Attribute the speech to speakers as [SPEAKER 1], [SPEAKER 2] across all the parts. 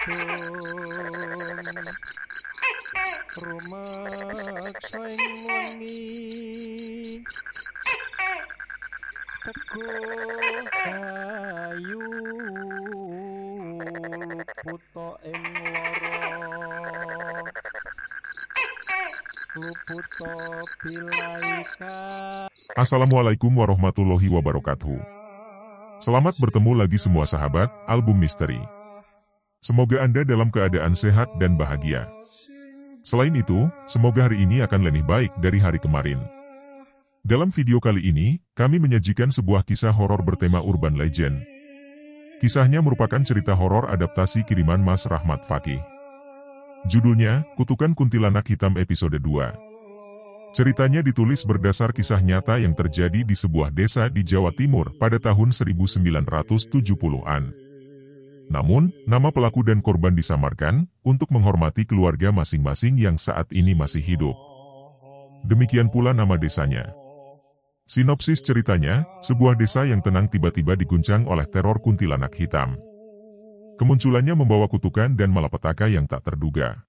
[SPEAKER 1] ingsun rumaksa ing wengi teko kayu luputa ing lara luputa bilaika.
[SPEAKER 2] Assalamualaikum warahmatullahi wabarakatuh. Selamat bertemu lagi semua sahabat album misteri. Semoga Anda dalam keadaan sehat dan bahagia. Selain itu, semoga hari ini akan lebih baik dari hari kemarin. Dalam video kali ini, kami menyajikan sebuah kisah horor bertema urban legend. Kisahnya merupakan cerita horor adaptasi kiriman Mas Rahmat Fakih. Judulnya, Kutukan Kuntilanak Hitam episode 2. Ceritanya ditulis berdasar kisah nyata yang terjadi di sebuah desa di Jawa Timur pada tahun 1970-an. Namun, nama pelaku dan korban disamarkan untuk menghormati keluarga masing-masing yang saat ini masih hidup. Demikian pula nama desanya. Sinopsis ceritanya, sebuah desa yang tenang tiba-tiba diguncang oleh teror kuntilanak hitam. Kemunculannya membawa kutukan dan malapetaka yang tak terduga.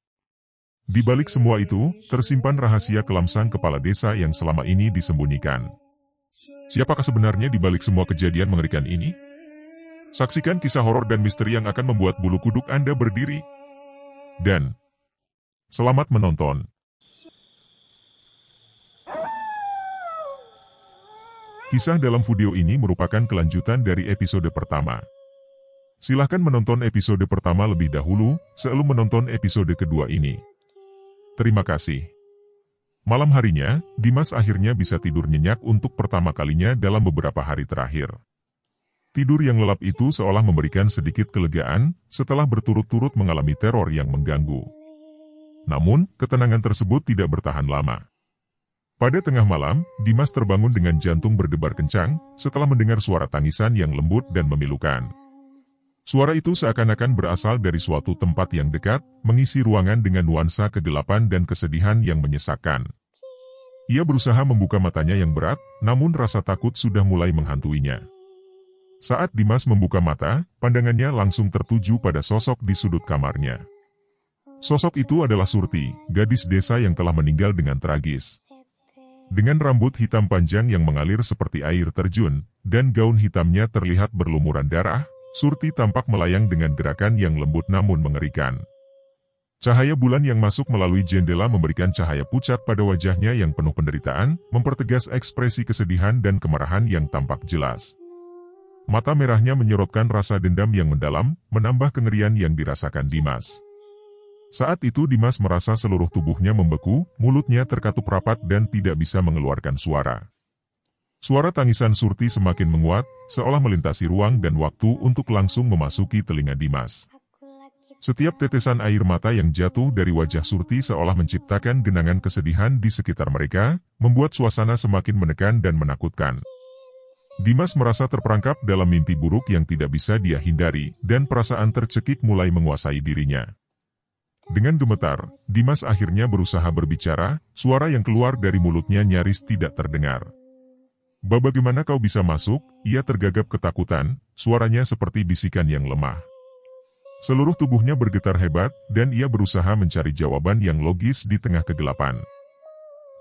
[SPEAKER 2] Di balik semua itu, tersimpan rahasia kelam sang kepala desa yang selama ini disembunyikan. Siapakah sebenarnya di balik semua kejadian mengerikan ini? Saksikan kisah horor dan misteri yang akan membuat bulu kuduk Anda berdiri. Dan selamat menonton. Kisah dalam video ini merupakan kelanjutan dari episode pertama. Silahkan menonton episode pertama lebih dahulu, sebelum menonton episode kedua ini. Terima kasih. Malam harinya, Dimas akhirnya bisa tidur nyenyak untuk pertama kalinya dalam beberapa hari terakhir. Tidur yang lelap itu seolah memberikan sedikit kelegaan setelah berturut-turut mengalami teror yang mengganggu. Namun, ketenangan tersebut tidak bertahan lama. Pada tengah malam, Dimas terbangun dengan jantung berdebar kencang setelah mendengar suara tangisan yang lembut dan memilukan. Suara itu seakan-akan berasal dari suatu tempat yang dekat, mengisi ruangan dengan nuansa kegelapan dan kesedihan yang menyesakkan. Ia berusaha membuka matanya yang berat, namun rasa takut sudah mulai menghantuinya. Saat Dimas membuka mata, pandangannya langsung tertuju pada sosok di sudut kamarnya. Sosok itu adalah Surti, gadis desa yang telah meninggal dengan tragis. Dengan rambut hitam panjang yang mengalir seperti air terjun, dan gaun hitamnya terlihat berlumuran darah, Surti tampak melayang dengan gerakan yang lembut namun mengerikan. Cahaya bulan yang masuk melalui jendela memberikan cahaya pucat pada wajahnya yang penuh penderitaan, mempertegas ekspresi kesedihan dan kemarahan yang tampak jelas. Mata merahnya menyorotkan rasa dendam yang mendalam, menambah kengerian yang dirasakan Dimas. Saat itu Dimas merasa seluruh tubuhnya membeku, mulutnya terkatup rapat dan tidak bisa mengeluarkan suara. Suara tangisan Surti semakin menguat, seolah melintasi ruang dan waktu untuk langsung memasuki telinga Dimas. Setiap tetesan air mata yang jatuh dari wajah Surti seolah menciptakan genangan kesedihan di sekitar mereka, membuat suasana semakin menekan dan menakutkan. Dimas merasa terperangkap dalam mimpi buruk yang tidak bisa dia hindari, dan perasaan tercekik mulai menguasai dirinya. Dengan gemetar, Dimas akhirnya berusaha berbicara, suara yang keluar dari mulutnya nyaris tidak terdengar. "Bagaimana kau bisa masuk?" Ia tergagap ketakutan, suaranya seperti bisikan yang lemah. Seluruh tubuhnya bergetar hebat, dan ia berusaha mencari jawaban yang logis di tengah kegelapan.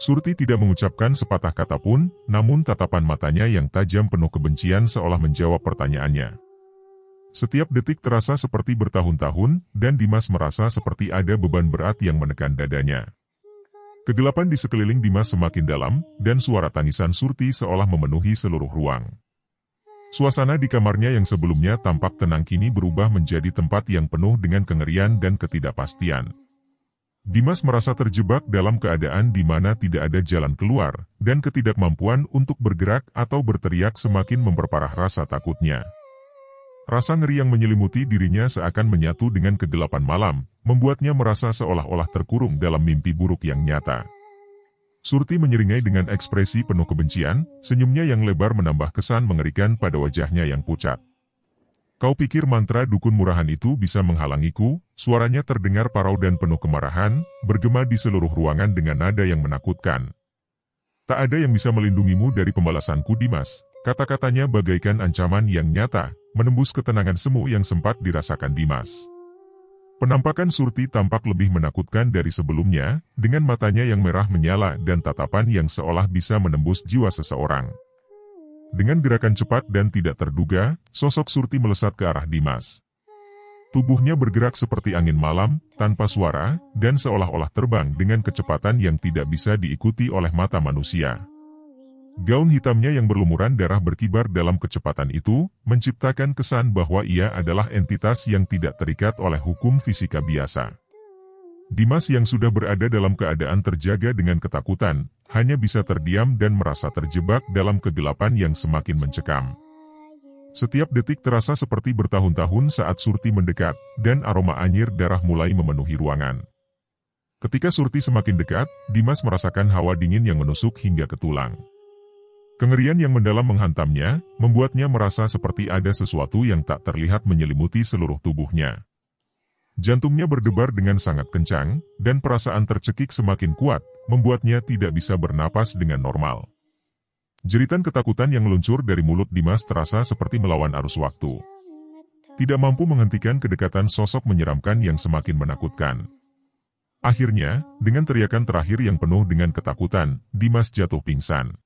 [SPEAKER 2] Surti tidak mengucapkan sepatah kata pun, namun tatapan matanya yang tajam penuh kebencian seolah menjawab pertanyaannya. Setiap detik terasa seperti bertahun-tahun, dan Dimas merasa seperti ada beban berat yang menekan dadanya. Kegelapan di sekeliling Dimas semakin dalam, dan suara tangisan Surti seolah memenuhi seluruh ruang. Suasana di kamarnya yang sebelumnya tampak tenang kini berubah menjadi tempat yang penuh dengan kengerian dan ketidakpastian. Dimas merasa terjebak dalam keadaan di mana tidak ada jalan keluar, dan ketidakmampuan untuk bergerak atau berteriak semakin memperparah rasa takutnya. Rasa ngeri yang menyelimuti dirinya seakan menyatu dengan kegelapan malam, membuatnya merasa seolah-olah terkurung dalam mimpi buruk yang nyata. Surti menyeringai dengan ekspresi penuh kebencian, senyumnya yang lebar menambah kesan mengerikan pada wajahnya yang pucat. "Kau pikir mantra dukun murahan itu bisa menghalangiku?" Suaranya terdengar parau dan penuh kemarahan, bergema di seluruh ruangan dengan nada yang menakutkan. "Tak ada yang bisa melindungimu dari pembalasanku, Dimas." Kata-katanya bagaikan ancaman yang nyata, menembus ketenangan semu yang sempat dirasakan Dimas. Penampakan Surti tampak lebih menakutkan dari sebelumnya, dengan matanya yang merah menyala dan tatapan yang seolah bisa menembus jiwa seseorang. Dengan gerakan cepat dan tidak terduga, sosok Surti melesat ke arah Dimas. Tubuhnya bergerak seperti angin malam, tanpa suara, dan seolah-olah terbang dengan kecepatan yang tidak bisa diikuti oleh mata manusia. Gaun hitamnya yang berlumuran darah berkibar dalam kecepatan itu, menciptakan kesan bahwa ia adalah entitas yang tidak terikat oleh hukum fisika biasa. Dimas yang sudah berada dalam keadaan terjaga dengan ketakutan, hanya bisa terdiam dan merasa terjebak dalam kegelapan yang semakin mencekam. Setiap detik terasa seperti bertahun-tahun saat Surti mendekat, dan aroma anyir darah mulai memenuhi ruangan. Ketika Surti semakin dekat, Dimas merasakan hawa dingin yang menusuk hingga ke tulang. Kengerian yang mendalam menghantamnya, membuatnya merasa seperti ada sesuatu yang tak terlihat menyelimuti seluruh tubuhnya. Jantungnya berdebar dengan sangat kencang, dan perasaan tercekik semakin kuat, membuatnya tidak bisa bernapas dengan normal. Jeritan ketakutan yang meluncur dari mulut Dimas terasa seperti melawan arus waktu. Tidak mampu menghentikan kedekatan sosok menyeramkan yang semakin menakutkan. Akhirnya, dengan teriakan terakhir yang penuh dengan ketakutan, Dimas jatuh pingsan.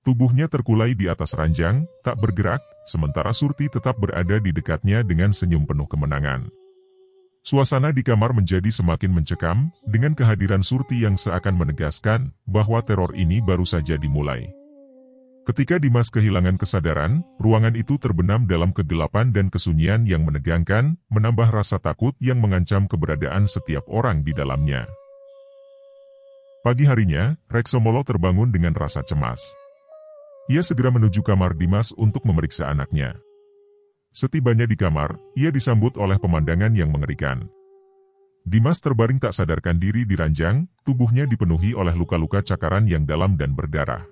[SPEAKER 2] Tubuhnya terkulai di atas ranjang, tak bergerak, sementara Surti tetap berada di dekatnya dengan senyum penuh kemenangan. Suasana di kamar menjadi semakin mencekam, dengan kehadiran Surti yang seakan menegaskan bahwa teror ini baru saja dimulai. Ketika Dimas kehilangan kesadaran, ruangan itu terbenam dalam kegelapan dan kesunyian yang menegangkan, menambah rasa takut yang mengancam keberadaan setiap orang di dalamnya. Pagi harinya, Reksomolo terbangun dengan rasa cemas. Ia segera menuju kamar Dimas untuk memeriksa anaknya. Setibanya di kamar, ia disambut oleh pemandangan yang mengerikan. Dimas terbaring tak sadarkan diri di ranjang, tubuhnya dipenuhi oleh luka-luka cakaran yang dalam dan berdarah.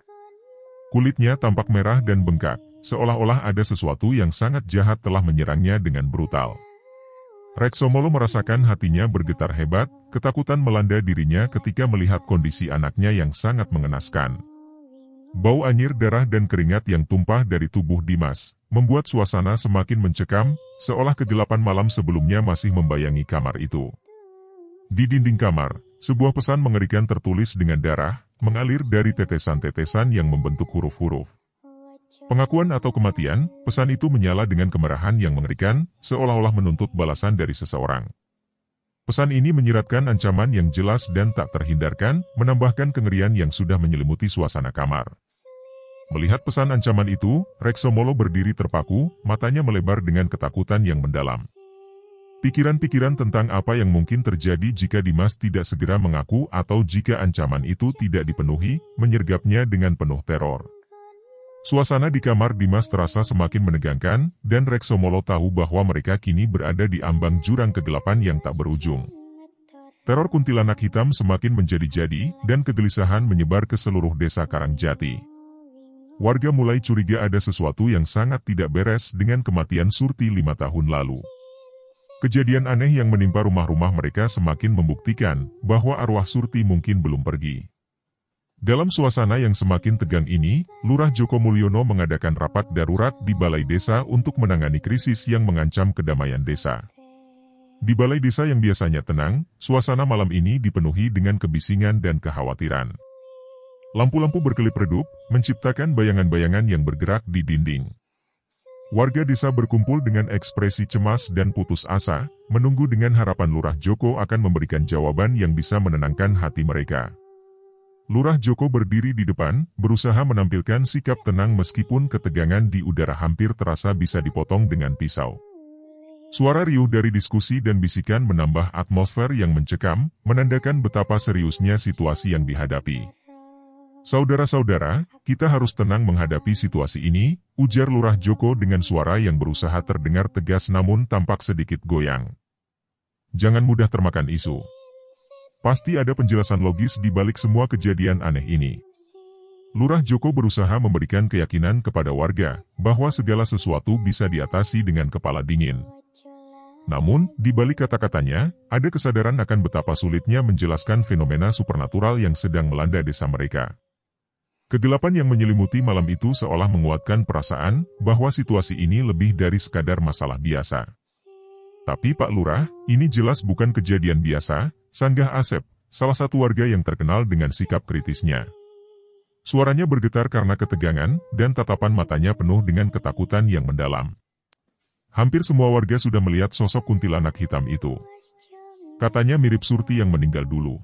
[SPEAKER 2] Kulitnya tampak merah dan bengkak, seolah-olah ada sesuatu yang sangat jahat telah menyerangnya dengan brutal. Reksomolo merasakan hatinya bergetar hebat, ketakutan melanda dirinya ketika melihat kondisi anaknya yang sangat mengenaskan. Bau anyir darah dan keringat yang tumpah dari tubuh Dimas, membuat suasana semakin mencekam, seolah kegelapan malam sebelumnya masih membayangi kamar itu. Di dinding kamar, sebuah pesan mengerikan tertulis dengan darah, mengalir dari tetesan-tetesan yang membentuk huruf-huruf. Pengakuan atau kematian, pesan itu menyala dengan kemerahan yang mengerikan, seolah-olah menuntut balasan dari seseorang. Pesan ini menyiratkan ancaman yang jelas dan tak terhindarkan, menambahkan kengerian yang sudah menyelimuti suasana kamar. Melihat pesan ancaman itu, Reksomolo berdiri terpaku, matanya melebar dengan ketakutan yang mendalam. Pikiran-pikiran tentang apa yang mungkin terjadi jika Dimas tidak segera mengaku atau jika ancaman itu tidak dipenuhi, menyergapnya dengan penuh teror. Suasana di kamar Dimas terasa semakin menegangkan, dan Reksomolo tahu bahwa mereka kini berada di ambang jurang kegelapan yang tak berujung. Teror kuntilanak hitam semakin menjadi-jadi, dan kegelisahan menyebar ke seluruh desa Karangjati. Warga mulai curiga ada sesuatu yang sangat tidak beres dengan kematian Surti 5 tahun lalu. Kejadian aneh yang menimpa rumah-rumah mereka semakin membuktikan bahwa arwah Surti mungkin belum pergi. Dalam suasana yang semakin tegang ini, Lurah Joko Mulyono mengadakan rapat darurat di Balai Desa untuk menangani krisis yang mengancam kedamaian desa. Di Balai Desa yang biasanya tenang, suasana malam ini dipenuhi dengan kebisingan dan kekhawatiran. Lampu-lampu berkelip-redup, menciptakan bayangan-bayangan yang bergerak di dinding. Warga desa berkumpul dengan ekspresi cemas dan putus asa, menunggu dengan harapan Lurah Joko akan memberikan jawaban yang bisa menenangkan hati mereka. Lurah Joko berdiri di depan, berusaha menampilkan sikap tenang meskipun ketegangan di udara hampir terasa bisa dipotong dengan pisau. Suara riuh dari diskusi dan bisikan menambah atmosfer yang mencekam, menandakan betapa seriusnya situasi yang dihadapi. Saudara-saudara, kita harus tenang menghadapi situasi ini, ujar Lurah Joko dengan suara yang berusaha terdengar tegas namun tampak sedikit goyang. Jangan mudah termakan isu. Pasti ada penjelasan logis di balik semua kejadian aneh ini. Lurah Joko berusaha memberikan keyakinan kepada warga bahwa segala sesuatu bisa diatasi dengan kepala dingin. Namun, di balik kata-katanya, ada kesadaran akan betapa sulitnya menjelaskan fenomena supernatural yang sedang melanda desa mereka. Kegelapan yang menyelimuti malam itu seolah menguatkan perasaan bahwa situasi ini lebih dari sekadar masalah biasa. Tapi Pak Lurah, ini jelas bukan kejadian biasa, sanggah Asep, salah satu warga yang terkenal dengan sikap kritisnya. Suaranya bergetar karena ketegangan, dan tatapan matanya penuh dengan ketakutan yang mendalam. Hampir semua warga sudah melihat sosok kuntilanak hitam itu. Katanya mirip Surti yang meninggal dulu.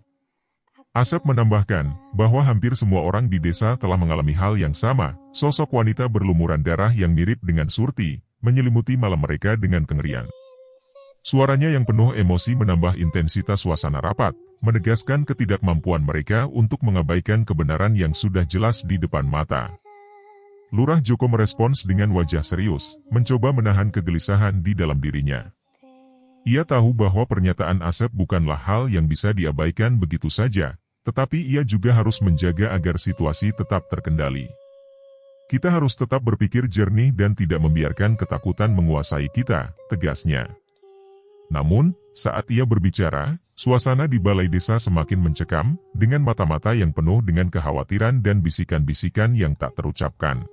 [SPEAKER 2] Asep menambahkan, bahwa hampir semua orang di desa telah mengalami hal yang sama, sosok wanita berlumuran darah yang mirip dengan Surti, menyelimuti malam mereka dengan kengerian. Suaranya yang penuh emosi menambah intensitas suasana rapat, menegaskan ketidakmampuan mereka untuk mengabaikan kebenaran yang sudah jelas di depan mata. Lurah Joko merespons dengan wajah serius, mencoba menahan kegelisahan di dalam dirinya. Ia tahu bahwa pernyataan Asep bukanlah hal yang bisa diabaikan begitu saja, tetapi ia juga harus menjaga agar situasi tetap terkendali. Kita harus tetap berpikir jernih dan tidak membiarkan ketakutan menguasai kita, tegasnya. Namun, saat ia berbicara, suasana di balai desa semakin mencekam, dengan mata-mata yang penuh dengan kekhawatiran dan bisikan-bisikan yang tak terucapkan.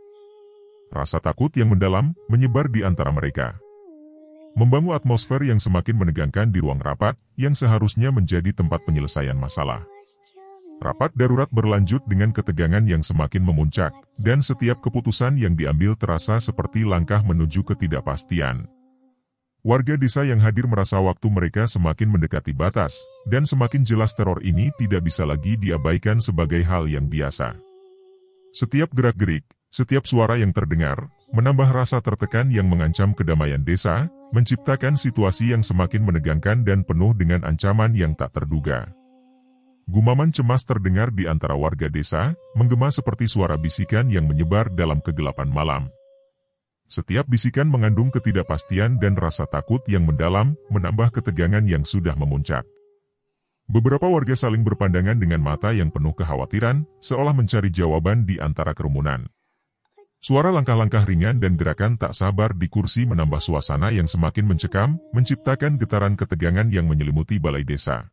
[SPEAKER 2] Rasa takut yang mendalam menyebar di antara mereka, membangun atmosfer yang semakin menegangkan di ruang rapat, yang seharusnya menjadi tempat penyelesaian masalah. Rapat darurat berlanjut dengan ketegangan yang semakin memuncak, dan setiap keputusan yang diambil terasa seperti langkah menuju ketidakpastian. Warga desa yang hadir merasa waktu mereka semakin mendekati batas, dan semakin jelas teror ini tidak bisa lagi diabaikan sebagai hal yang biasa. Setiap gerak-gerik, setiap suara yang terdengar, menambah rasa tertekan yang mengancam kedamaian desa, menciptakan situasi yang semakin menegangkan dan penuh dengan ancaman yang tak terduga. Gumaman cemas terdengar di antara warga desa, menggema seperti suara bisikan yang menyebar dalam kegelapan malam. Setiap bisikan mengandung ketidakpastian dan rasa takut yang mendalam, menambah ketegangan yang sudah memuncak. Beberapa warga saling berpandangan dengan mata yang penuh kekhawatiran, seolah mencari jawaban di antara kerumunan. Suara langkah-langkah ringan dan gerakan tak sabar di kursi menambah suasana yang semakin mencekam, menciptakan getaran ketegangan yang menyelimuti balai desa.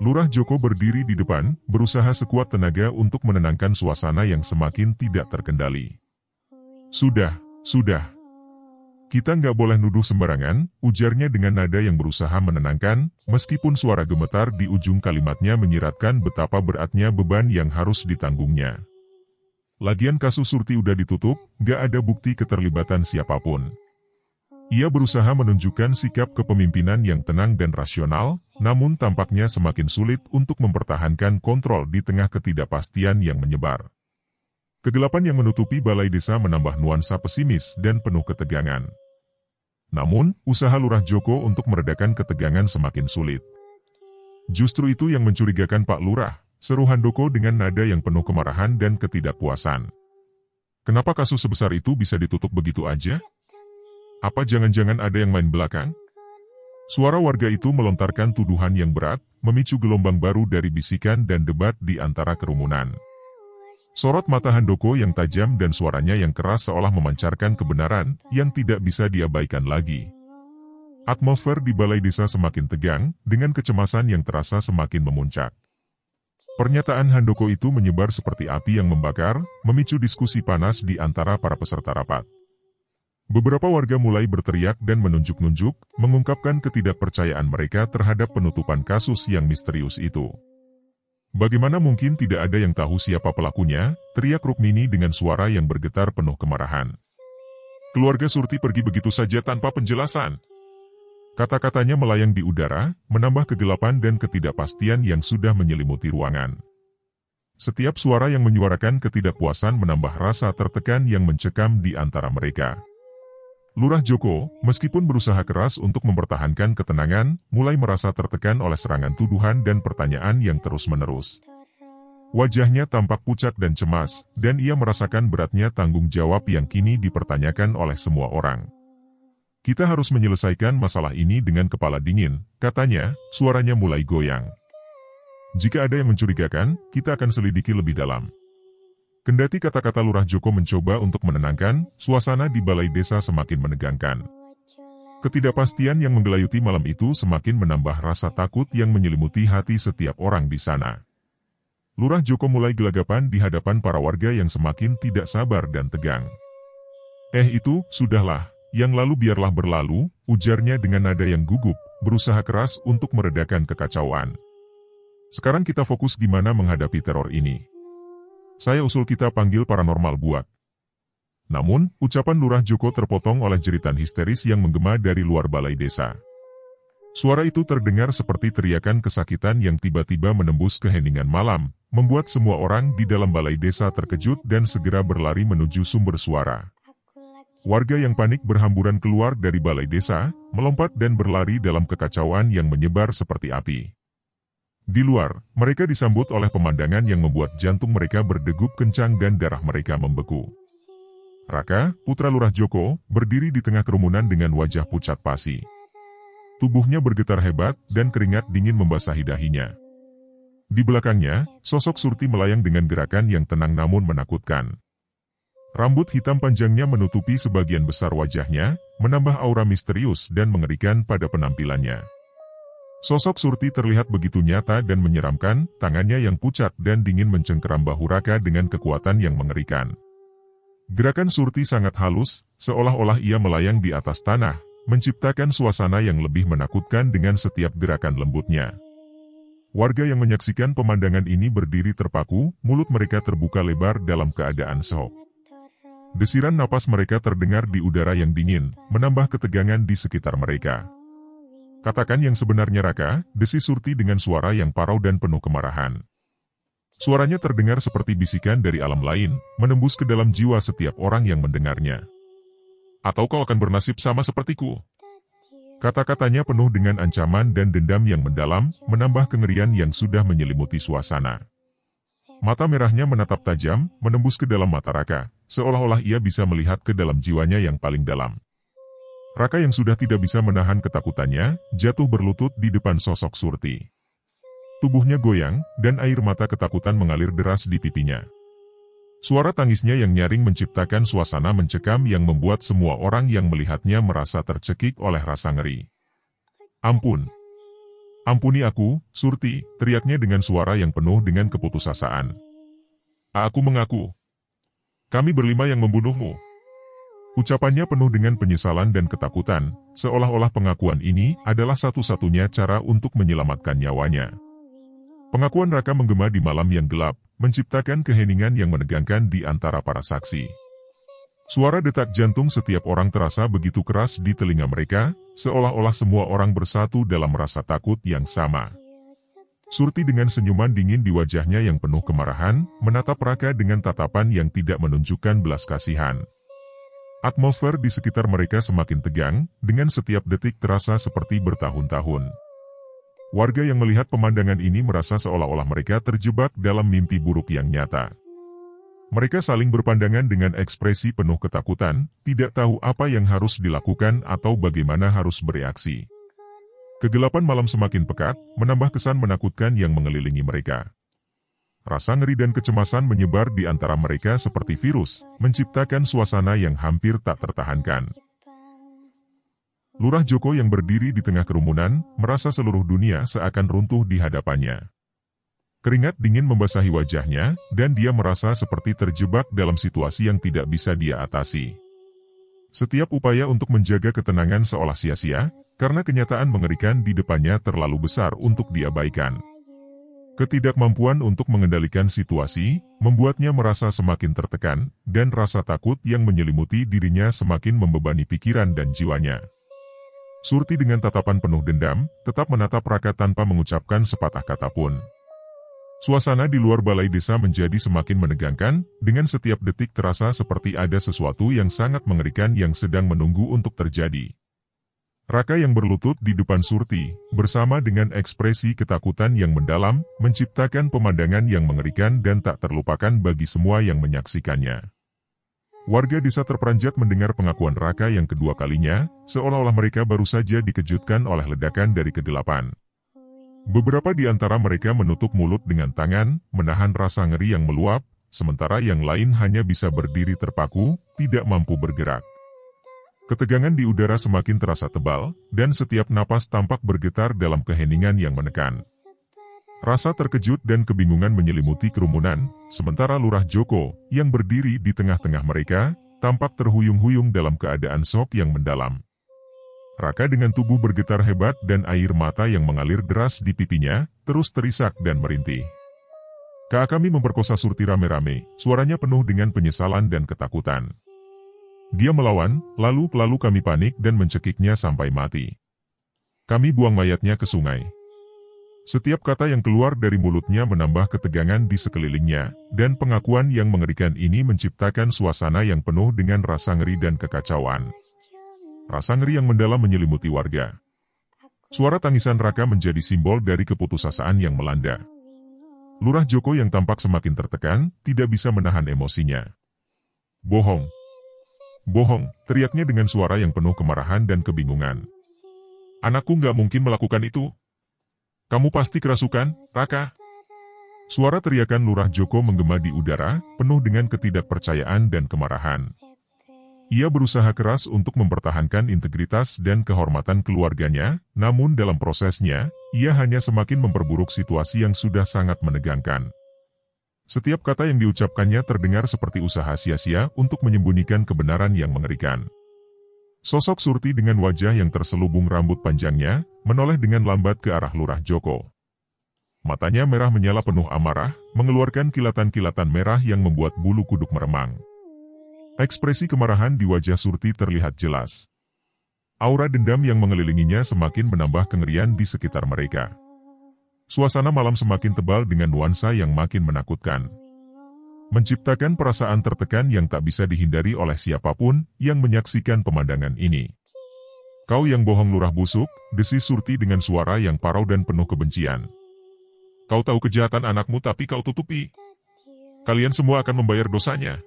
[SPEAKER 2] Lurah Joko berdiri di depan, berusaha sekuat tenaga untuk menenangkan suasana yang semakin tidak terkendali. Sudah. Kita nggak boleh nuduh sembarangan, ujarnya dengan nada yang berusaha menenangkan, meskipun suara gemetar di ujung kalimatnya menyiratkan betapa beratnya beban yang harus ditanggungnya. Lagian kasus Surti udah ditutup, nggak ada bukti keterlibatan siapapun. Ia berusaha menunjukkan sikap kepemimpinan yang tenang dan rasional, namun tampaknya semakin sulit untuk mempertahankan kontrol di tengah ketidakpastian yang menyebar. Kegelapan yang menutupi balai desa menambah nuansa pesimis dan penuh ketegangan. Namun, usaha Lurah Joko untuk meredakan ketegangan semakin sulit. Justru itu yang mencurigakan Pak Lurah, seru Handoko dengan nada yang penuh kemarahan dan ketidakpuasan. Kenapa kasus sebesar itu bisa ditutup begitu aja? Apa jangan-jangan ada yang main belakang? Suara warga itu melontarkan tuduhan yang berat, memicu gelombang baru dari bisikan dan debat di antara kerumunan. Sorot mata Handoko yang tajam dan suaranya yang keras seolah memancarkan kebenaran yang tidak bisa diabaikan lagi. Atmosfer di balai desa semakin tegang, dengan kecemasan yang terasa semakin memuncak. Pernyataan Handoko itu menyebar seperti api yang membakar, memicu diskusi panas di antara para peserta rapat. Beberapa warga mulai berteriak dan menunjuk-nunjuk, mengungkapkan ketidakpercayaan mereka terhadap penutupan kasus yang misterius itu. Bagaimana mungkin tidak ada yang tahu siapa pelakunya, teriak Rukmini dengan suara yang bergetar penuh kemarahan. Keluarga Surti pergi begitu saja tanpa penjelasan. Kata-katanya melayang di udara, menambah kegelapan dan ketidakpastian yang sudah menyelimuti ruangan. Setiap suara yang menyuarakan ketidakpuasan menambah rasa tertekan yang mencekam di antara mereka. Lurah Joko, meskipun berusaha keras untuk mempertahankan ketenangan, mulai merasa tertekan oleh serangan tuduhan dan pertanyaan yang terus-menerus. Wajahnya tampak pucat dan cemas, dan ia merasakan beratnya tanggung jawab yang kini dipertanyakan oleh semua orang. Kita harus menyelesaikan masalah ini dengan kepala dingin, katanya, suaranya mulai goyang. Jika ada yang mencurigakan, kita akan selidiki lebih dalam. Kendati kata-kata Lurah Joko mencoba untuk menenangkan, suasana di balai desa semakin menegangkan. Ketidakpastian yang menggelayuti malam itu semakin menambah rasa takut yang menyelimuti hati setiap orang di sana. Lurah Joko mulai gelagapan di hadapan para warga yang semakin tidak sabar dan tegang. Itu, sudahlah, Yang lalu biarlah berlalu, ujarnya dengan nada yang gugup, berusaha keras untuk meredakan kekacauan. Sekarang kita fokus gimana menghadapi teror ini. Saya usul kita panggil paranormal buat. Namun, ucapan Lurah Joko terpotong oleh jeritan histeris yang menggema dari luar balai desa. Suara itu terdengar seperti teriakan kesakitan yang tiba-tiba menembus keheningan malam, membuat semua orang di dalam balai desa terkejut dan segera berlari menuju sumber suara. Warga yang panik berhamburan keluar dari balai desa, melompat dan berlari dalam kekacauan yang menyebar seperti api. Di luar, mereka disambut oleh pemandangan yang membuat jantung mereka berdegup kencang dan darah mereka membeku. Raka, putra Lurah Joko, berdiri di tengah kerumunan dengan wajah pucat pasi. Tubuhnya bergetar hebat dan keringat dingin membasahi dahinya. Di belakangnya, sosok Surti melayang dengan gerakan yang tenang namun menakutkan. Rambut hitam panjangnya menutupi sebagian besar wajahnya, menambah aura misterius dan mengerikan pada penampilannya. Sosok Surti terlihat begitu nyata dan menyeramkan, tangannya yang pucat dan dingin mencengkeram bahu Raka dengan kekuatan yang mengerikan. Gerakan Surti sangat halus, seolah-olah ia melayang di atas tanah, menciptakan suasana yang lebih menakutkan dengan setiap gerakan lembutnya. Warga yang menyaksikan pemandangan ini berdiri terpaku, mulut mereka terbuka lebar dalam keadaan syok. Desiran napas mereka terdengar di udara yang dingin, menambah ketegangan di sekitar mereka. Katakan yang sebenarnya Raka, desi Surti dengan suara yang parau dan penuh kemarahan. Suaranya terdengar seperti bisikan dari alam lain, menembus ke dalam jiwa setiap orang yang mendengarnya. Atau kau akan bernasib sama sepertiku. Kata-katanya penuh dengan ancaman dan dendam yang mendalam, menambah kengerian yang sudah menyelimuti suasana. Mata merahnya menatap tajam, menembus ke dalam mata Raka, seolah-olah ia bisa melihat ke dalam jiwanya yang paling dalam. Raka yang sudah tidak bisa menahan ketakutannya, jatuh berlutut di depan sosok Surti. Tubuhnya goyang, dan air mata ketakutan mengalir deras di pipinya. Suara tangisnya yang nyaring menciptakan suasana mencekam yang membuat semua orang yang melihatnya merasa tercekik oleh rasa ngeri. Ampun. Ampuni aku, Surti, teriaknya dengan suara yang penuh dengan keputusasaan. Aku mengaku. Kami berlima yang membunuhmu. Ucapannya penuh dengan penyesalan dan ketakutan, seolah-olah pengakuan ini adalah satu-satunya cara untuk menyelamatkan nyawanya. Pengakuan Raka menggema di malam yang gelap, menciptakan keheningan yang menegangkan di antara para saksi. Suara detak jantung setiap orang terasa begitu keras di telinga mereka, seolah-olah semua orang bersatu dalam rasa takut yang sama. Surti dengan senyuman dingin di wajahnya yang penuh kemarahan, menatap Raka dengan tatapan yang tidak menunjukkan belas kasihan. Atmosfer di sekitar mereka semakin tegang, dengan setiap detik terasa seperti bertahun-tahun. Warga yang melihat pemandangan ini merasa seolah-olah mereka terjebak dalam mimpi buruk yang nyata. Mereka saling berpandangan dengan ekspresi penuh ketakutan, tidak tahu apa yang harus dilakukan atau bagaimana harus bereaksi. Kegelapan malam semakin pekat, menambah kesan menakutkan yang mengelilingi mereka. Rasa ngeri dan kecemasan menyebar di antara mereka seperti virus, menciptakan suasana yang hampir tak tertahankan. Lurah Joko yang berdiri di tengah kerumunan, merasa seluruh dunia seakan runtuh di hadapannya. Keringat dingin membasahi wajahnya, dan dia merasa seperti terjebak dalam situasi yang tidak bisa dia atasi. Setiap upaya untuk menjaga ketenangan seolah sia-sia, karena kenyataan mengerikan di depannya terlalu besar untuk diabaikan. Ketidakmampuan untuk mengendalikan situasi, membuatnya merasa semakin tertekan, dan rasa takut yang menyelimuti dirinya semakin membebani pikiran dan jiwanya. Surti dengan tatapan penuh dendam, tetap menatap Raka tanpa mengucapkan sepatah kata pun. Suasana di luar balai desa menjadi semakin menegangkan, dengan setiap detik terasa seperti ada sesuatu yang sangat mengerikan yang sedang menunggu untuk terjadi. Raka yang berlutut di depan Surti, bersama dengan ekspresi ketakutan yang mendalam, menciptakan pemandangan yang mengerikan dan tak terlupakan bagi semua yang menyaksikannya. Warga desa terperanjat mendengar pengakuan Raka yang kedua kalinya, seolah-olah mereka baru saja dikejutkan oleh ledakan dari kegelapan. Beberapa di antara mereka menutup mulut dengan tangan, menahan rasa ngeri yang meluap, sementara yang lain hanya bisa berdiri terpaku, tidak mampu bergerak. Ketegangan di udara semakin terasa tebal, dan setiap napas tampak bergetar dalam keheningan yang menekan. Rasa terkejut dan kebingungan menyelimuti kerumunan, sementara Lurah Joko, yang berdiri di tengah-tengah mereka, tampak terhuyung-huyung dalam keadaan syok yang mendalam. Raka dengan tubuh bergetar hebat dan air mata yang mengalir deras di pipinya, terus terisak dan merintih. "Kak, kami memperkosa Surti rame-rame," suaranya penuh dengan penyesalan dan ketakutan. "Dia melawan, lalu kami panik dan mencekiknya sampai mati. Kami buang mayatnya ke sungai." Setiap kata yang keluar dari mulutnya menambah ketegangan di sekelilingnya, dan pengakuan yang mengerikan ini menciptakan suasana yang penuh dengan rasa ngeri dan kekacauan. Rasa ngeri yang mendalam menyelimuti warga. Suara tangisan Raka menjadi simbol dari keputusasaan yang melanda. Lurah Joko yang tampak semakin tertekan, tidak bisa menahan emosinya. "Bohong! Bohong!" teriaknya dengan suara yang penuh kemarahan dan kebingungan. "Anakku nggak mungkin melakukan itu. Kamu pasti kerasukan, Raka." Suara teriakan Lurah Joko menggema di udara, penuh dengan ketidakpercayaan dan kemarahan. Ia berusaha keras untuk mempertahankan integritas dan kehormatan keluarganya, namun dalam prosesnya, ia hanya semakin memperburuk situasi yang sudah sangat menegangkan. Setiap kata yang diucapkannya terdengar seperti usaha sia-sia untuk menyembunyikan kebenaran yang mengerikan. Sosok Surti dengan wajah yang terselubung rambut panjangnya, menoleh dengan lambat ke arah Lurah Joko. Matanya merah menyala penuh amarah, mengeluarkan kilatan-kilatan merah yang membuat bulu kuduk meremang. Ekspresi kemarahan di wajah Surti terlihat jelas. Aura dendam yang mengelilinginya semakin menambah kengerian di sekitar mereka. Suasana malam semakin tebal dengan nuansa yang makin menakutkan, menciptakan perasaan tertekan yang tak bisa dihindari oleh siapapun yang menyaksikan pemandangan ini. "Kau yang bohong, lurah busuk," desis Surti dengan suara yang parau dan penuh kebencian. "Kau tahu kejahatan anakmu tapi kau tutupi. Kalian semua akan membayar dosanya."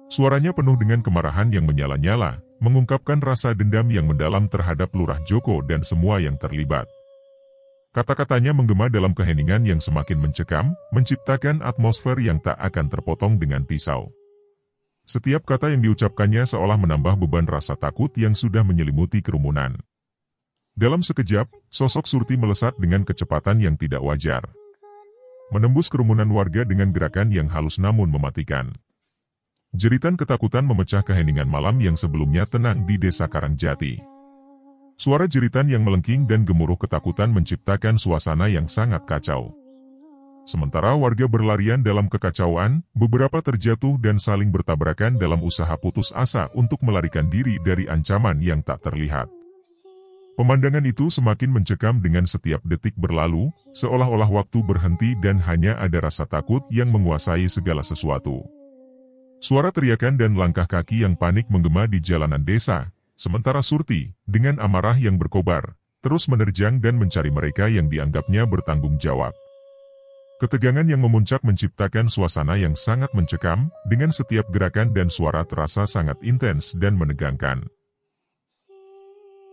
[SPEAKER 2] Suaranya penuh dengan kemarahan yang menyala-nyala, mengungkapkan rasa dendam yang mendalam terhadap Lurah Joko dan semua yang terlibat. Kata-katanya menggema dalam keheningan yang semakin mencekam, menciptakan atmosfer yang tak akan terpotong dengan pisau. Setiap kata yang diucapkannya seolah menambah beban rasa takut yang sudah menyelimuti kerumunan. Dalam sekejap, sosok Surti melesat dengan kecepatan yang tidak wajar, menembus kerumunan warga dengan gerakan yang halus namun mematikan. Jeritan ketakutan memecah keheningan malam yang sebelumnya tenang di Desa Karangjati. Suara jeritan yang melengking dan gemuruh ketakutan menciptakan suasana yang sangat kacau. Sementara warga berlarian dalam kekacauan, beberapa terjatuh dan saling bertabrakan dalam usaha putus asa untuk melarikan diri dari ancaman yang tak terlihat. Pemandangan itu semakin mencekam dengan setiap detik berlalu, seolah-olah waktu berhenti dan hanya ada rasa takut yang menguasai segala sesuatu. Suara teriakan dan langkah kaki yang panik menggema di jalanan desa, sementara Surti, dengan amarah yang berkobar, terus menerjang dan mencari mereka yang dianggapnya bertanggung jawab. Ketegangan yang memuncak menciptakan suasana yang sangat mencekam, dengan setiap gerakan dan suara terasa sangat intens dan menegangkan.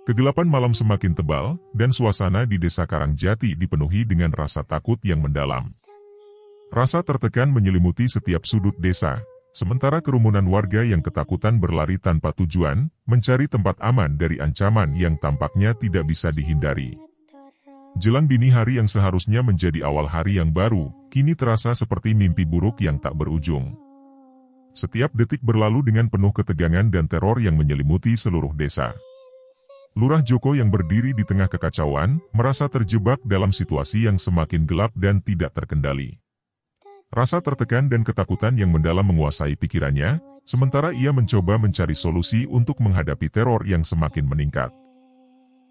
[SPEAKER 2] Kegelapan malam semakin tebal, dan suasana di Desa Karangjati dipenuhi dengan rasa takut yang mendalam. Rasa tertekan menyelimuti setiap sudut desa, sementara kerumunan warga yang ketakutan berlari tanpa tujuan, mencari tempat aman dari ancaman yang tampaknya tidak bisa dihindari. Jelang dini hari yang seharusnya menjadi awal hari yang baru, kini terasa seperti mimpi buruk yang tak berujung. Setiap detik berlalu dengan penuh ketegangan dan teror yang menyelimuti seluruh desa. Lurah Joko yang berdiri di tengah kekacauan, merasa terjebak dalam situasi yang semakin gelap dan tidak terkendali. Rasa tertekan dan ketakutan yang mendalam menguasai pikirannya, sementara ia mencoba mencari solusi untuk menghadapi teror yang semakin meningkat.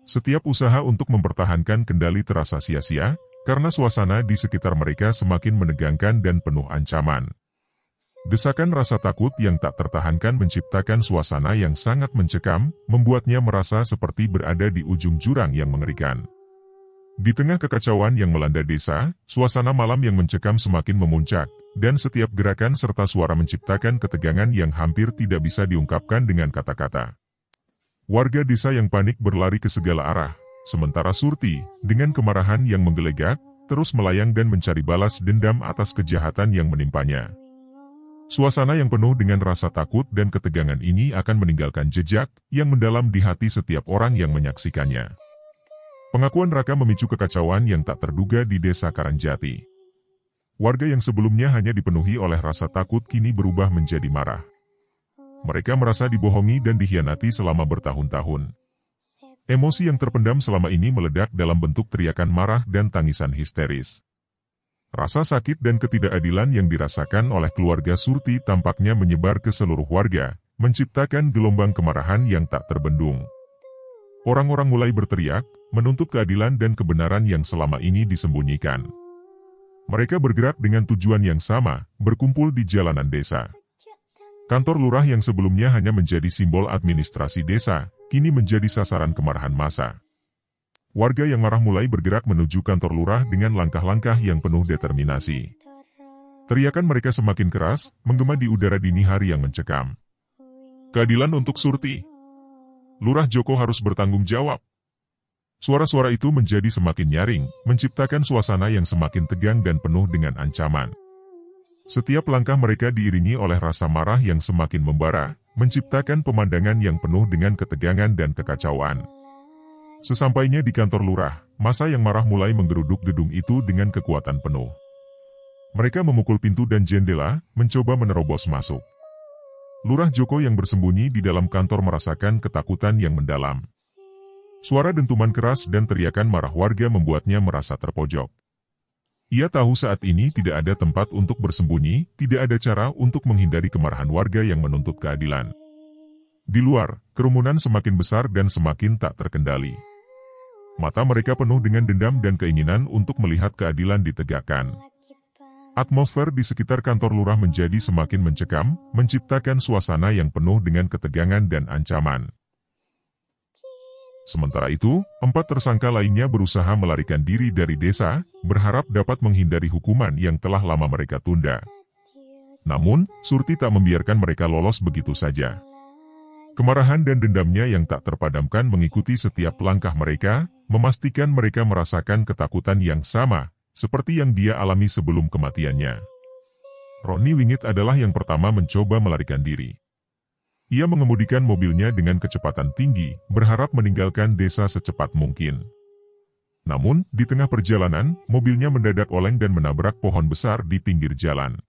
[SPEAKER 2] Setiap usaha untuk mempertahankan kendali terasa sia-sia, karena suasana di sekitar mereka semakin menegangkan dan penuh ancaman. Desakan rasa takut yang tak tertahankan menciptakan suasana yang sangat mencekam, membuatnya merasa seperti berada di ujung jurang yang mengerikan. Di tengah kekacauan yang melanda desa, suasana malam yang mencekam semakin memuncak, dan setiap gerakan serta suara menciptakan ketegangan yang hampir tidak bisa diungkapkan dengan kata-kata. Warga desa yang panik berlari ke segala arah, sementara Surti, dengan kemarahan yang menggelegak, terus melayang dan mencari balas dendam atas kejahatan yang menimpanya. Suasana yang penuh dengan rasa takut dan ketegangan ini akan meninggalkan jejak yang mendalam di hati setiap orang yang menyaksikannya. Pengakuan Raka memicu kekacauan yang tak terduga di Desa Karangjati. Warga yang sebelumnya hanya dipenuhi oleh rasa takut kini berubah menjadi marah. Mereka merasa dibohongi dan dikhianati selama bertahun-tahun. Emosi yang terpendam selama ini meledak dalam bentuk teriakan marah dan tangisan histeris. Rasa sakit dan ketidakadilan yang dirasakan oleh keluarga Surti tampaknya menyebar ke seluruh warga, menciptakan gelombang kemarahan yang tak terbendung. Orang-orang mulai berteriak, menuntut keadilan dan kebenaran yang selama ini disembunyikan. Mereka bergerak dengan tujuan yang sama, berkumpul di jalanan desa. Kantor lurah yang sebelumnya hanya menjadi simbol administrasi desa, kini menjadi sasaran kemarahan massa. Warga yang marah mulai bergerak menuju kantor lurah dengan langkah-langkah yang penuh determinasi. Teriakan mereka semakin keras, menggema di udara dini hari yang mencekam. Keadilan untuk Surti. Lurah Joko harus bertanggung jawab. Suara-suara itu menjadi semakin nyaring, menciptakan suasana yang semakin tegang dan penuh dengan ancaman. Setiap langkah mereka diiringi oleh rasa marah yang semakin membara, menciptakan pemandangan yang penuh dengan ketegangan dan kekacauan. Sesampainya di kantor lurah, massa yang marah mulai menggeruduk gedung itu dengan kekuatan penuh. Mereka memukul pintu dan jendela, mencoba menerobos masuk. Lurah Joko yang bersembunyi di dalam kantor merasakan ketakutan yang mendalam. Suara dentuman keras dan teriakan marah warga membuatnya merasa terpojok. Ia tahu saat ini tidak ada tempat untuk bersembunyi, tidak ada cara untuk menghindari kemarahan warga yang menuntut keadilan. Di luar, kerumunan semakin besar dan semakin tak terkendali. Mata mereka penuh dengan dendam dan keinginan untuk melihat keadilan ditegakkan. Atmosfer di sekitar kantor lurah menjadi semakin mencekam, menciptakan suasana yang penuh dengan ketegangan dan ancaman. Sementara itu, 4 tersangka lainnya berusaha melarikan diri dari desa, berharap dapat menghindari hukuman yang telah lama mereka tunda. Namun, Surti tak membiarkan mereka lolos begitu saja. Kemarahan dan dendamnya yang tak terpadamkan mengikuti setiap langkah mereka, memastikan mereka merasakan ketakutan yang sama, seperti yang dia alami sebelum kematiannya. Roni Wingit adalah yang pertama mencoba melarikan diri. Ia mengemudikan mobilnya dengan kecepatan tinggi, berharap meninggalkan desa secepat mungkin. Namun, di tengah perjalanan, mobilnya mendadak oleng dan menabrak pohon besar di pinggir jalan.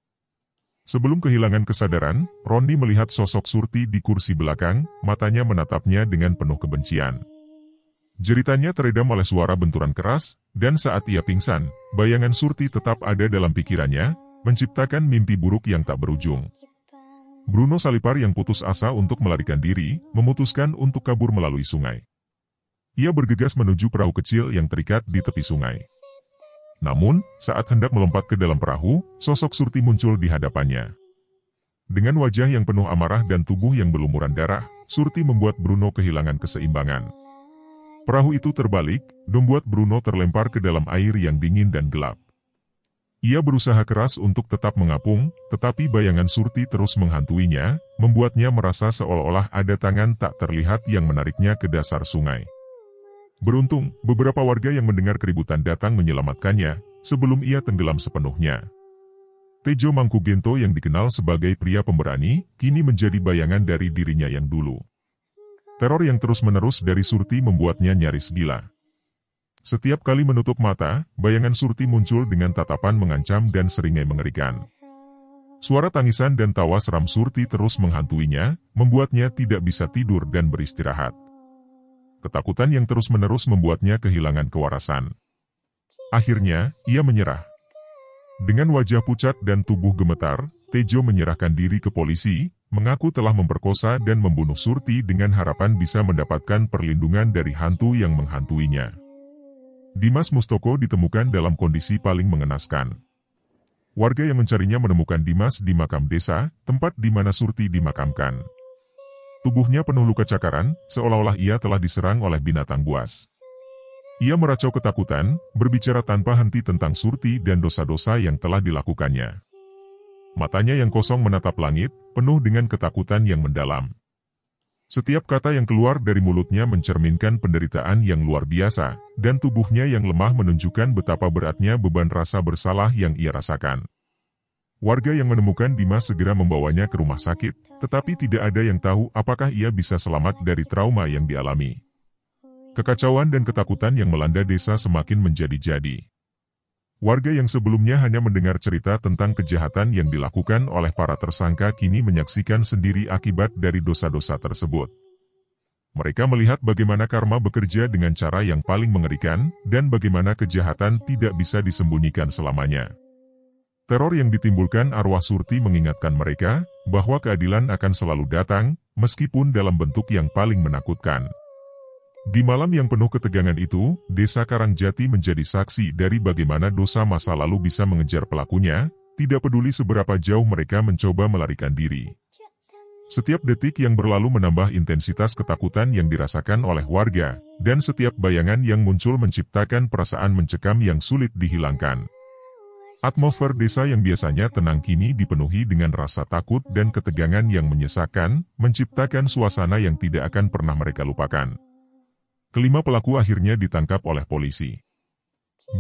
[SPEAKER 2] Sebelum kehilangan kesadaran, Roni melihat sosok Surti di kursi belakang, matanya menatapnya dengan penuh kebencian. Jeritannya teredam oleh suara benturan keras, dan saat ia pingsan, bayangan Surti tetap ada dalam pikirannya, menciptakan mimpi buruk yang tak berujung. Bruno Salipar yang putus asa untuk melarikan diri, memutuskan untuk kabur melalui sungai. Ia bergegas menuju perahu kecil yang terikat di tepi sungai. Namun, saat hendak melompat ke dalam perahu, sosok Surti muncul di hadapannya. Dengan wajah yang penuh amarah dan tubuh yang berlumuran darah, Surti membuat Bruno kehilangan keseimbangan. Perahu itu terbalik, membuat Bruno terlempar ke dalam air yang dingin dan gelap. Ia berusaha keras untuk tetap mengapung, tetapi bayangan Surti terus menghantuinya, membuatnya merasa seolah-olah ada tangan tak terlihat yang menariknya ke dasar sungai. Beruntung, beberapa warga yang mendengar keributan datang menyelamatkannya, sebelum ia tenggelam sepenuhnya. Tejo Mangkugento yang dikenal sebagai pria pemberani, kini menjadi bayangan dari dirinya yang dulu. Teror yang terus-menerus dari Surti membuatnya nyaris gila. Setiap kali menutup mata, bayangan Surti muncul dengan tatapan mengancam dan seringai mengerikan. Suara tangisan dan tawa seram Surti terus menghantuinya, membuatnya tidak bisa tidur dan beristirahat. Ketakutan yang terus-menerus membuatnya kehilangan kewarasan. Akhirnya, ia menyerah. Dengan wajah pucat dan tubuh gemetar, Tejo menyerahkan diri ke polisi, mengaku telah memperkosa dan membunuh Surti dengan harapan bisa mendapatkan perlindungan dari hantu yang menghantuinya. Dimas Mustoko ditemukan dalam kondisi paling mengenaskan. Warga yang mencarinya menemukan Dimas di makam desa, tempat di mana Surti dimakamkan. Tubuhnya penuh luka cakaran, seolah-olah ia telah diserang oleh binatang buas. Ia meracau ketakutan, berbicara tanpa henti tentang Surti dan dosa-dosa yang telah dilakukannya. Matanya yang kosong menatap langit, penuh dengan ketakutan yang mendalam. Setiap kata yang keluar dari mulutnya mencerminkan penderitaan yang luar biasa, dan tubuhnya yang lemah menunjukkan betapa beratnya beban rasa bersalah yang ia rasakan. Warga yang menemukan Dimas segera membawanya ke rumah sakit, tetapi tidak ada yang tahu apakah ia bisa selamat dari trauma yang dialami. Kekacauan dan ketakutan yang melanda desa semakin menjadi-jadi. Warga yang sebelumnya hanya mendengar cerita tentang kejahatan yang dilakukan oleh para tersangka kini menyaksikan sendiri akibat dari dosa-dosa tersebut. Mereka melihat bagaimana karma bekerja dengan cara yang paling mengerikan, dan bagaimana kejahatan tidak bisa disembunyikan selamanya. Teror yang ditimbulkan arwah Surti mengingatkan mereka, bahwa keadilan akan selalu datang, meskipun dalam bentuk yang paling menakutkan. Di malam yang penuh ketegangan itu, Desa Karangjati menjadi saksi dari bagaimana dosa masa lalu bisa mengejar pelakunya, tidak peduli seberapa jauh mereka mencoba melarikan diri. Setiap detik yang berlalu menambah intensitas ketakutan yang dirasakan oleh warga, dan setiap bayangan yang muncul menciptakan perasaan mencekam yang sulit dihilangkan. Atmosfer desa yang biasanya tenang kini dipenuhi dengan rasa takut dan ketegangan yang menyesakkan, menciptakan suasana yang tidak akan pernah mereka lupakan. Kelima pelaku akhirnya ditangkap oleh polisi.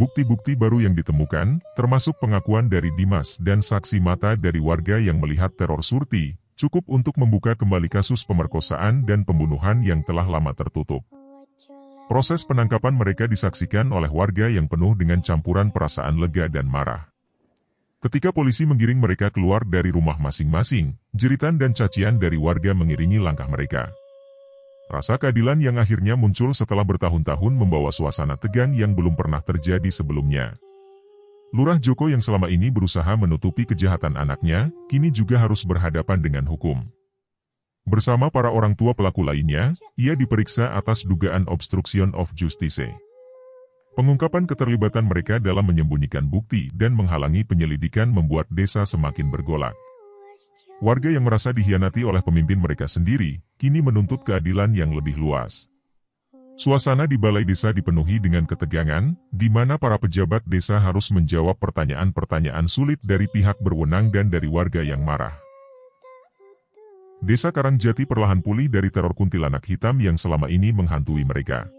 [SPEAKER 2] Bukti-bukti baru yang ditemukan, termasuk pengakuan dari Dimas dan saksi mata dari warga yang melihat teror Surti, cukup untuk membuka kembali kasus pemerkosaan dan pembunuhan yang telah lama tertutup. Proses penangkapan mereka disaksikan oleh warga yang penuh dengan campuran perasaan lega dan marah. Ketika polisi menggiring mereka keluar dari rumah masing-masing, jeritan dan cacian dari warga mengiringi langkah mereka. Rasa keadilan yang akhirnya muncul setelah bertahun-tahun membawa suasana tegang yang belum pernah terjadi sebelumnya. Lurah Joko yang selama ini berusaha menutupi kejahatan anaknya, kini juga harus berhadapan dengan hukum. Bersama para orang tua pelaku lainnya, ia diperiksa atas dugaan obstruction of justice. Pengungkapan keterlibatan mereka dalam menyembunyikan bukti dan menghalangi penyelidikan membuat desa semakin bergolak. Warga yang merasa dikhianati oleh pemimpin mereka sendiri, kini menuntut keadilan yang lebih luas. Suasana di balai desa dipenuhi dengan ketegangan, di mana para pejabat desa harus menjawab pertanyaan-pertanyaan sulit dari pihak berwenang dan dari warga yang marah. Desa Karangjati perlahan pulih dari teror kuntilanak hitam yang selama ini menghantui mereka.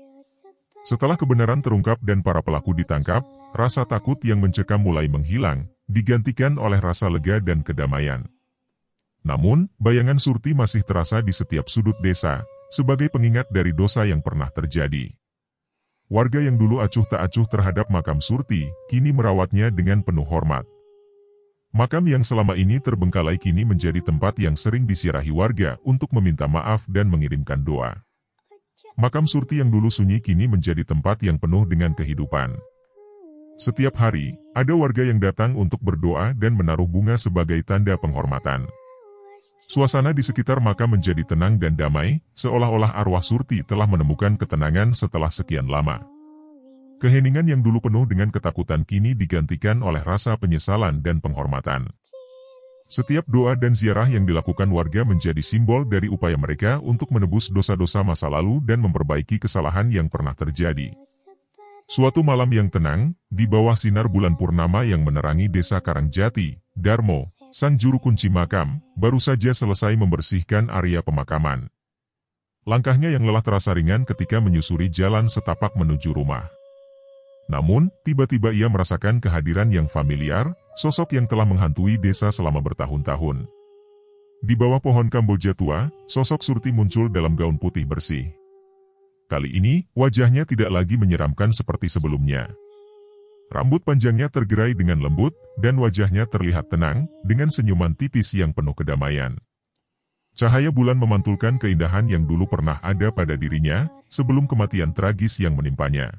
[SPEAKER 2] Setelah kebenaran terungkap dan para pelaku ditangkap, rasa takut yang mencekam mulai menghilang, digantikan oleh rasa lega dan kedamaian. Namun, bayangan Surti masih terasa di setiap sudut desa, sebagai pengingat dari dosa yang pernah terjadi. Warga yang dulu acuh tak acuh terhadap makam Surti, kini merawatnya dengan penuh hormat. Makam yang selama ini terbengkalai kini menjadi tempat yang sering disiarahi warga untuk meminta maaf dan mengirimkan doa. Makam Surti yang dulu sunyi kini menjadi tempat yang penuh dengan kehidupan. Setiap hari, ada warga yang datang untuk berdoa dan menaruh bunga sebagai tanda penghormatan. Suasana di sekitar makam menjadi tenang dan damai, seolah-olah arwah Surti telah menemukan ketenangan setelah sekian lama. Keheningan yang dulu penuh dengan ketakutan kini digantikan oleh rasa penyesalan dan penghormatan. Setiap doa dan ziarah yang dilakukan warga menjadi simbol dari upaya mereka untuk menebus dosa-dosa masa lalu dan memperbaiki kesalahan yang pernah terjadi. Suatu malam yang tenang, di bawah sinar bulan purnama yang menerangi desa Karangjati, Darmo, sang juru kunci makam, baru saja selesai membersihkan area pemakaman. Langkahnya yang lelah terasa ringan ketika menyusuri jalan setapak menuju rumah. Namun, tiba-tiba ia merasakan kehadiran yang familiar, sosok yang telah menghantui desa selama bertahun-tahun. Di bawah pohon Kamboja tua, sosok Surti muncul dalam gaun putih bersih. Kali ini, wajahnya tidak lagi menyeramkan seperti sebelumnya. Rambut panjangnya tergerai dengan lembut, dan wajahnya terlihat tenang, dengan senyuman tipis yang penuh kedamaian. Cahaya bulan memantulkan keindahan yang dulu pernah ada pada dirinya, sebelum kematian tragis yang menimpanya.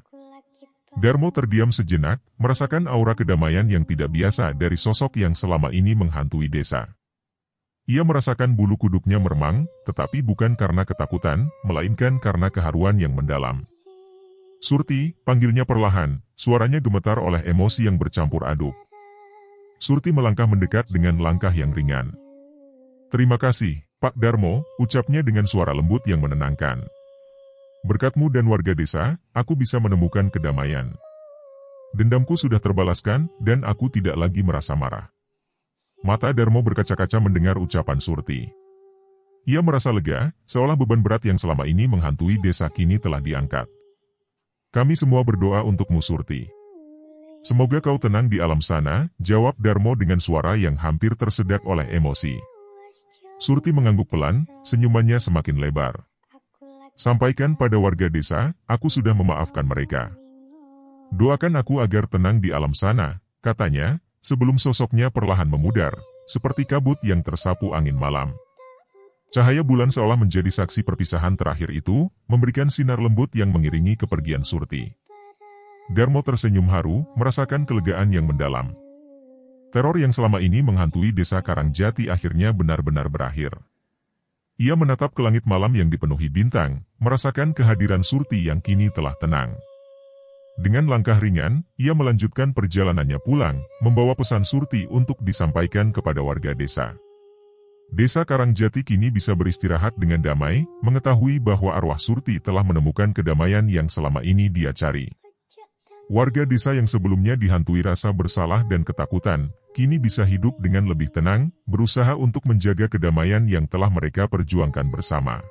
[SPEAKER 2] Darmo terdiam sejenak, merasakan aura kedamaian yang tidak biasa dari sosok yang selama ini menghantui desa. Ia merasakan bulu kuduknya meremang, tetapi bukan karena ketakutan, melainkan karena keharuan yang mendalam. Surti, panggilnya perlahan, suaranya gemetar oleh emosi yang bercampur aduk. Surti melangkah mendekat dengan langkah yang ringan. "Terima kasih, Pak Darmo," ucapnya dengan suara lembut yang menenangkan. "Berkatmu dan warga desa, aku bisa menemukan kedamaian. Dendamku sudah terbalaskan, dan aku tidak lagi merasa marah." Mata Darmo berkaca-kaca mendengar ucapan Surti. Ia merasa lega, seolah beban berat yang selama ini menghantui desa kini telah diangkat. "Kami semua berdoa untukmu, Surti." "Semoga kau tenang di alam sana," jawab Darmo dengan suara yang hampir tersedak oleh emosi. Surti mengangguk pelan, senyumannya semakin lebar. "Sampaikan pada warga desa, aku sudah memaafkan mereka. Doakan aku agar tenang di alam sana," katanya, sebelum sosoknya perlahan memudar, seperti kabut yang tersapu angin malam. Cahaya bulan seolah menjadi saksi perpisahan terakhir itu, memberikan sinar lembut yang mengiringi kepergian Surti. Darmo tersenyum haru, merasakan kelegaan yang mendalam. Teror yang selama ini menghantui desa Karangjati akhirnya benar-benar berakhir. Ia menatap ke langit malam yang dipenuhi bintang, merasakan kehadiran Surti yang kini telah tenang. Dengan langkah ringan, ia melanjutkan perjalanannya pulang, membawa pesan Surti untuk disampaikan kepada warga desa. Desa Karangjati kini bisa beristirahat dengan damai, mengetahui bahwa arwah Surti telah menemukan kedamaian yang selama ini dia cari. Warga desa yang sebelumnya dihantui rasa bersalah dan ketakutan, kini bisa hidup dengan lebih tenang, berusaha untuk menjaga kedamaian yang telah mereka perjuangkan bersama.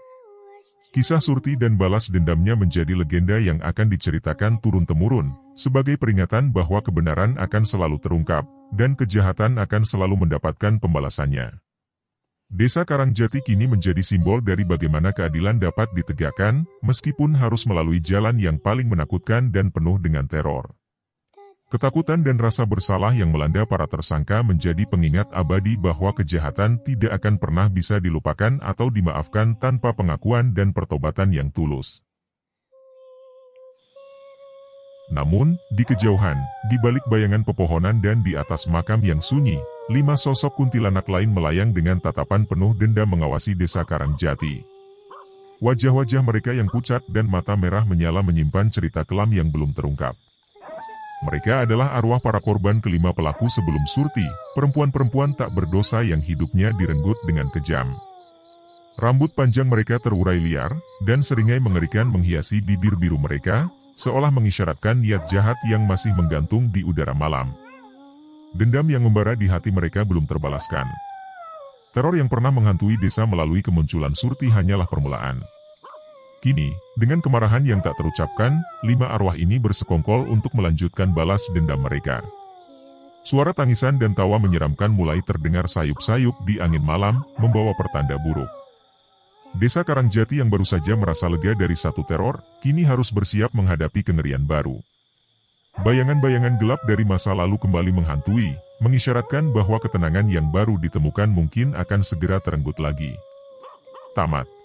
[SPEAKER 2] Kisah Surti dan balas dendamnya menjadi legenda yang akan diceritakan turun-temurun, sebagai peringatan bahwa kebenaran akan selalu terungkap, dan kejahatan akan selalu mendapatkan pembalasannya. Desa Karangjati kini menjadi simbol dari bagaimana keadilan dapat ditegakkan, meskipun harus melalui jalan yang paling menakutkan dan penuh dengan teror. Ketakutan dan rasa bersalah yang melanda para tersangka menjadi pengingat abadi bahwa kejahatan tidak akan pernah bisa dilupakan atau dimaafkan tanpa pengakuan dan pertobatan yang tulus. Namun, di kejauhan, di balik bayangan pepohonan dan di atas makam yang sunyi, 5 sosok kuntilanak lain melayang dengan tatapan penuh dendam mengawasi desa Karangjati. Wajah-wajah mereka yang pucat dan mata merah menyala menyimpan cerita kelam yang belum terungkap. Mereka adalah arwah para korban kelima pelaku sebelum Surti, perempuan-perempuan tak berdosa yang hidupnya direnggut dengan kejam. Rambut panjang mereka terurai liar, dan seringai mengerikan menghiasi bibir biru mereka, seolah mengisyaratkan niat jahat yang masih menggantung di udara malam. Dendam yang membara di hati mereka belum terbalaskan. Teror yang pernah menghantui desa melalui kemunculan Surti hanyalah permulaan. Kini, dengan kemarahan yang tak terucapkan, 5 arwah ini bersekongkol untuk melanjutkan balas dendam mereka. Suara tangisan dan tawa menyeramkan mulai terdengar sayup-sayup di angin malam, membawa pertanda buruk. Desa Karangjati yang baru saja merasa lega dari satu teror, kini harus bersiap menghadapi kengerian baru. Bayangan-bayangan gelap dari masa lalu kembali menghantui, mengisyaratkan bahwa ketenangan yang baru ditemukan mungkin akan segera terenggut lagi. Tamat.